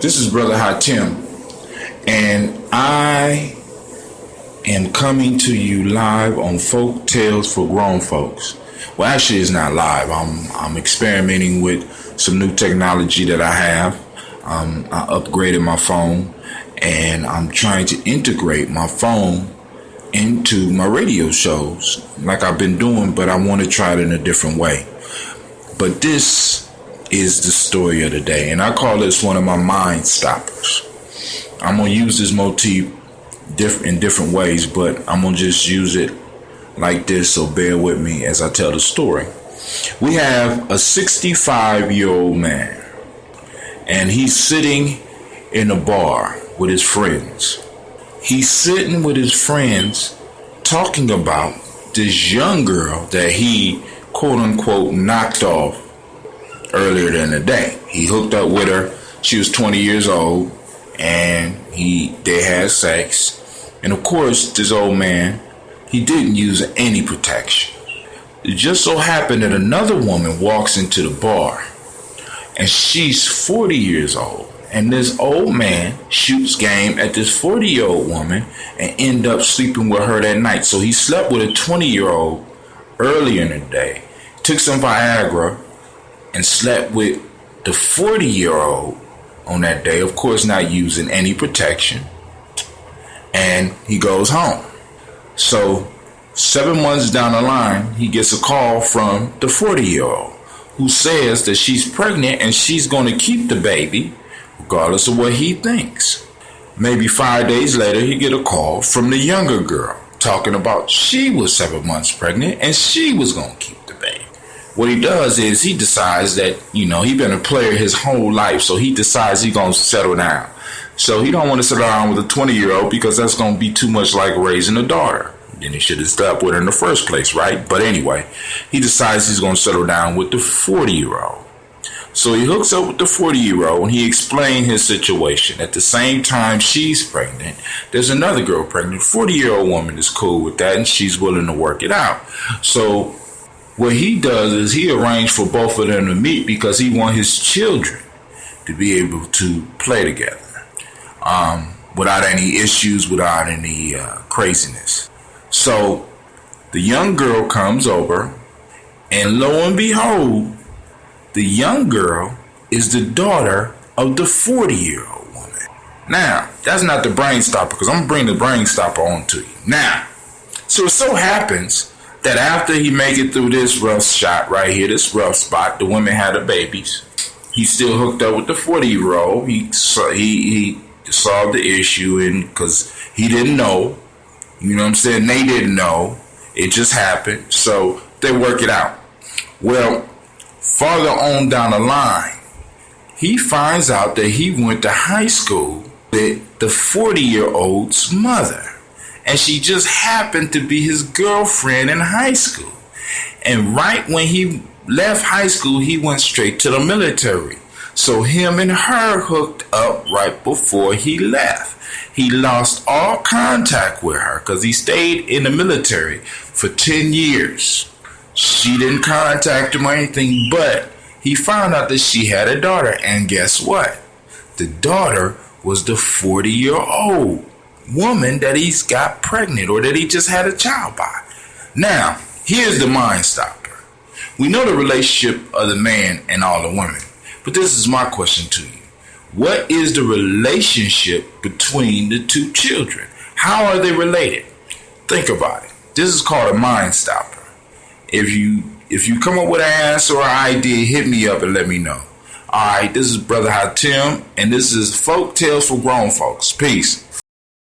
This is Brother Hatim, and I am coming to you live on Folk Tales for Grown Folks. Well, actually, it's not live. I'm experimenting with some new technology that I have. I upgraded my phone, and I'm trying to integrate my phone into my radio shows like I've been doing, but I want to try it in a different way. But this is the story of the day, and I call this one of my mind stoppers. I'm going to use this motif in different ways, but I'm going to just use it like this, so bear with me as I tell the story. We have a 65-year-old man, and he's sitting in a bar with his friends. He's sitting with his friends talking about this young girl that he, quote-unquote, knocked off earlier in the day. He hooked up with her. She was 20 years old, and they had sex. And of course, this old man, he didn't use any protection. It just so happened that another woman walks into the bar, and she's 40 years old. And this old man shoots game at this 40-year-old woman and end up sleeping with her that night. So he slept with a 20-year-old earlier in the day, took some Viagra, and slept with the 40-year-old on that day, of course not using any protection, and he goes home. So 7 months down the line, he gets a call from the 40-year-old who says that she's pregnant and she's going to keep the baby regardless of what he thinks. Maybe 5 days later, he get a call from the younger girl talking about she was 7 months pregnant and she was going to keep the baby. What he does is he decides that, he been a player his whole life, so he decides he's going to settle down. So he don't want to settle down with a 20-year-old because that's going to be too much like raising a daughter. Then he should have slept with her in the first place, right? But anyway, he decides he's going to settle down with the 40-year-old. So he hooks up with the 40-year-old, and he explained his situation. At the same time she's pregnant, there's another girl pregnant. 40-year-old woman is cool with that, and she's willing to work it out. So what he does is he arranged for both of them to meet because he wants his children to be able to play together without any issues, without any craziness. So the young girl comes over, and lo and behold, the young girl is the daughter of the 40-year-old woman. Now, that's not the brain stopper, because I'm going to bring the brain stopper on to you. Now, so it so happens that after he make it through this rough shot right here, this rough spot, the women had her babies. He still hooked up with the 40-year-old. He solved the issue, and because he didn't know, they didn't know. It just happened. So they work it out. Well, farther on down the line, he finds out that he went to high school with the 40-year-old's mother. And she just happened to be his girlfriend in high school. And right when he left high school, he went straight to the military. So him and her hooked up right before he left. He lost all contact with her because he stayed in the military for 10 years. She didn't contact him or anything, but he found out that she had a daughter. And guess what? The daughter was the 40-year-old woman that he's got pregnant, or that he just had a child by. Now, here's the mind stopper. We know the relationship of the man and all the women, but this is my question to you. What is the relationship between the two children? How are they related? Think about it. This is called a mind stopper. If you come up with an answer or an idea, hit me up and let me know. All right, this is Brother Hatim, and this is Folk Tales for Grown Folks. Peace.